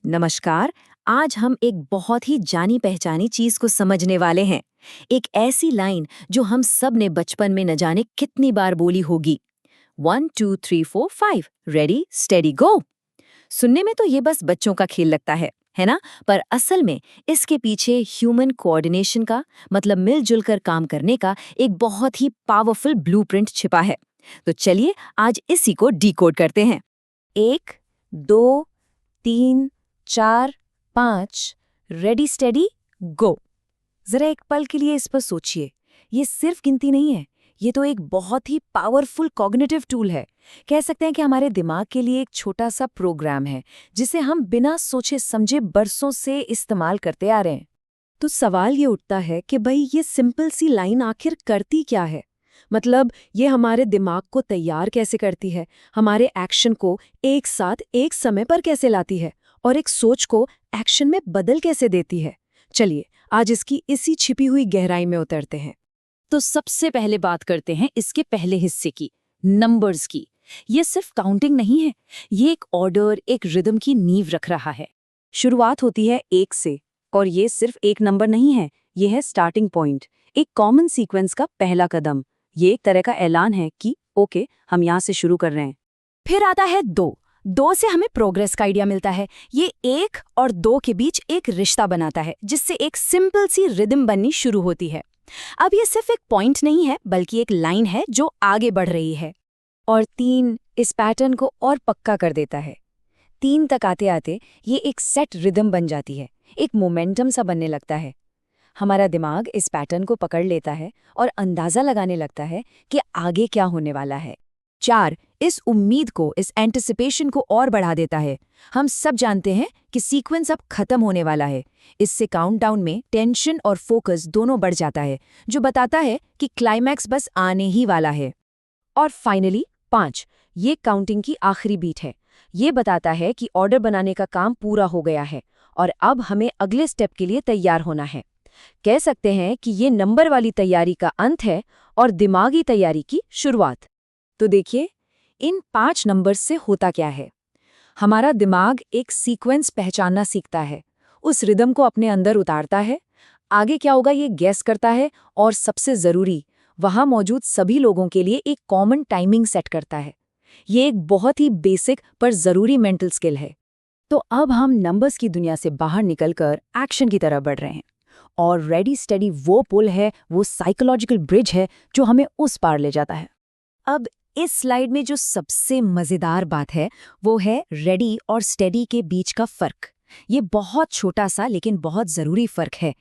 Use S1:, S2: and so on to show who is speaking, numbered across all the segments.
S1: नमस्कार। आज हम एक बहुत ही जानी पहचानी चीज को समझने वाले हैं। एक ऐसी लाइन जो हम सब ने बचपन में न जाने कितनी बार बोली होगी। 1 2 3 4 5 रेडी स्टेडी गो। सुनने में तो ये बस बच्चों का खेल लगता है ना? पर असल में इसके पीछे ह्यूमन कोऑर्डिनेशन का मतलब मिलजुल कर काम करने का एक बहुत ही पावरफुल ब्लूप्रिंट छिपा है। तो चलिए आज इसी को डिकोड करते हैं। 1 2 3 4 5 रेडी स्टेडी गो। जरा एक पल के लिए इस पर सोचिए। ये सिर्फ गिनती नहीं है, ये तो एक बहुत ही पावरफुल कॉग्निटिव टूल है। कह सकते हैं कि हमारे दिमाग के लिए एक छोटा सा प्रोग्राम है जिसे हम बिना सोचे समझे बरसों से इस्तेमाल करते आ रहे हैं। तो सवाल ये उठता है कि भाई ये सिंपल सी लाइन आखिर करती क्या है? मतलब ये हमारे दिमाग को तैयार कैसे करती है, हमारे एक्शन को एक साथ एक समय पर कैसे लाती है और एक सोच को एक्शन में बदल कैसे देती है। चलिए आज इसकी इसी छिपी हुई गहराई में उतरते हैं। तो सबसे पहले बात करते हैं इसके पहले हिस्से की, नंबर्स की। ये सिर्फ काउंटिंग नहीं है, ये एक ऑर्डर, एक रिदम की नींव रख रहा है। शुरुआत होती है 1 से, और ये सिर्फ एक नंबर नहीं है, ये है स्टार्टिंग पॉइंट, एक कॉमन सीक्वेंस का पहला कदम। ये एक तरह का ऐलान है कि ओके, हम यहाँ से शुरू कर रहे हैं। फिर आता है 2 से हमें प्रोग्रेस का आइडिया मिलता है। ये 1 और 2 के बीच एक रिश्ता बनाता है जिससे एक सिंपल सी रिदम बननी शुरू होती है। अब ये सिर्फ एक पॉइंट नहीं है बल्कि एक लाइन है जो आगे बढ़ रही है। और 3 इस पैटर्न को और पक्का कर देता है। 3 तक आते आते ये एक सेट रिदम बन जाती है, एक मोमेंटम सा बनने लगता है। हमारा दिमाग इस पैटर्न को पकड़ लेता है और अंदाजा लगाने लगता है कि आगे क्या होने वाला है। 4 इस उम्मीद को, इस एंटिसिपेशन को और बढ़ा देता है। हम सब जानते हैं कि सीक्वेंस अब खत्म होने वाला है। इससे काउंटडाउन में टेंशन और फोकस दोनों बढ़ जाता है, जो बताता है कि क्लाइमैक्स बस आने ही वाला है। और फाइनली 5 ये काउंटिंग की आखिरी बीट है। ये बताता है कि ऑर्डर बनाने का काम पूरा हो गया है और अब हमें अगले स्टेप के लिए तैयार होना है। कह सकते हैं कि ये नंबर वाली तैयारी का अंत है और दिमागी तैयारी की शुरुआत। तो देखिए, इन 5 नंबर्स से होता क्या है। हमारा दिमाग एक सीक्वेंस पहचानना सीखता है, उस रिदम को अपने अंदर उतारता है, आगे क्या होगा ये गेस करता है और सबसे ज़रूरी, वहाँ मौजूद सभी लोगों के लिए एक कॉमन टाइमिंग सेट करता है। ये एक बहुत ही बेसिक पर ज़रूरी मेंटल स्किल है। तो अब हम नंबर्स की दुनिया से बाहर निकलकर एक्शन की तरफ बढ़ रहे हैं। और रेडी स्टेडी वो पुल है, वो साइकोलॉजिकल ब्रिज है जो हमें उस पार ले जाता है। अब इस स्लाइड में जो सबसे मज़ेदार बात है वो है रेडी और स्टेडी के बीच का फ़र्क। ये बहुत छोटा सा लेकिन बहुत ज़रूरी फ़र्क है।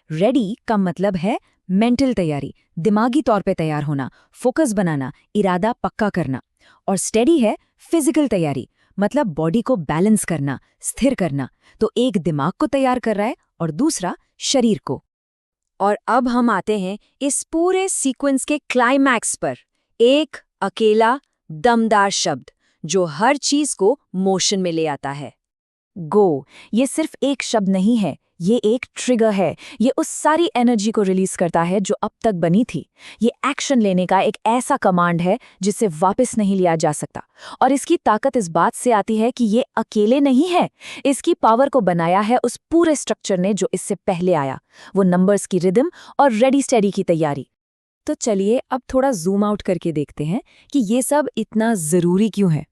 S1: रेडी का मतलब है मेंटल तैयारी, दिमागी तौर पे तैयार होना, फोकस बनाना, इरादा पक्का करना। और स्टेडी है फिजिकल तैयारी, मतलब बॉडी को बैलेंस करना, स्थिर करना। तो एक दिमाग को तैयार कर रहा है और दूसरा शरीर को। और अब हम आते हैं इस पूरे सीक्वेंस के क्लाइमैक्स पर, एक अकेला दमदार शब्द जो हर चीज को मोशन में ले आता है, गो। ये सिर्फ एक शब्द नहीं है, ये एक ट्रिगर है। ये उस सारी एनर्जी को रिलीज करता है जो अब तक बनी थी। ये एक्शन लेने का एक ऐसा कमांड है जिसे वापस नहीं लिया जा सकता। और इसकी ताकत इस बात से आती है कि ये अकेले नहीं है, इसकी पावर को बनाया है उस पूरे स्ट्रक्चर ने जो इससे पहले आया, वो नंबर्स की रिदम और रेडी स्टेडी की तैयारी। तो चलिए अब थोड़ा जूम आउट करके देखते हैं कि ये सब इतना ज़रूरी क्यों है।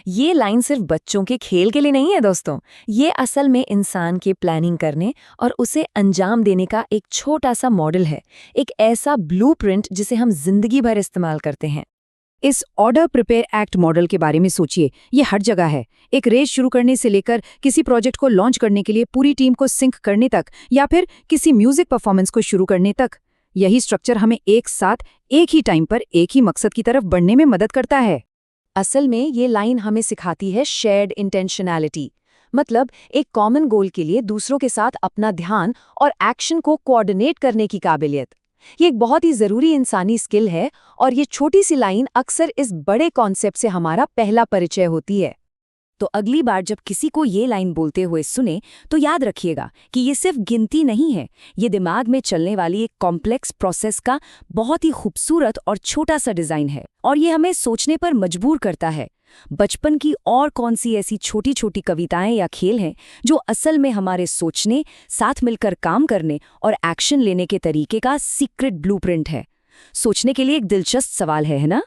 S1: ये लाइन सिर्फ बच्चों के खेल के लिए नहीं है दोस्तों, ये असल में इंसान के प्लानिंग करने और उसे अंजाम देने का एक छोटा सा मॉडल है, एक ऐसा ब्लूप्रिंट जिसे हम जिंदगी भर इस्तेमाल करते हैं। इस ऑर्डर प्रिपेयर एक्ट मॉडल के बारे में सोचिए, ये हर जगह है। एक रेस शुरू करने से लेकर किसी प्रोजेक्ट को लॉन्च करने के लिए पूरी टीम को सिंक करने तक, या फिर किसी म्यूजिक परफॉर्मेंस को शुरू करने तक, यही स्ट्रक्चर हमें एक साथ एक ही टाइम पर एक ही मकसद की तरफ बढ़ने में मदद करता है। असल में ये लाइन हमें सिखाती है शेयर्ड इंटेंशनैलिटी, मतलब एक कॉमन गोल के लिए दूसरों के साथ अपना ध्यान और एक्शन को कोऑर्डिनेट करने की काबिलियत। ये एक बहुत ही ज़रूरी इंसानी स्किल है और ये छोटी सी लाइन अक्सर इस बड़े कॉन्सेप्ट से हमारा पहला परिचय होती है। तो अगली बार जब किसी को ये लाइन बोलते हुए सुने तो याद रखिएगा कि ये सिर्फ गिनती नहीं है, ये दिमाग में चलने वाली एक कॉम्प्लेक्स प्रोसेस का बहुत ही खूबसूरत और छोटा सा डिज़ाइन है। और ये हमें सोचने पर मजबूर करता है, बचपन की और कौन सी ऐसी छोटी छोटी कविताएं या खेल हैं जो असल में हमारे सोचने, साथ मिलकर काम करने और एक्शन लेने के तरीके का सीक्रेट ब्लूप्रिंट है? सोचने के लिए एक दिलचस्प सवाल है ना?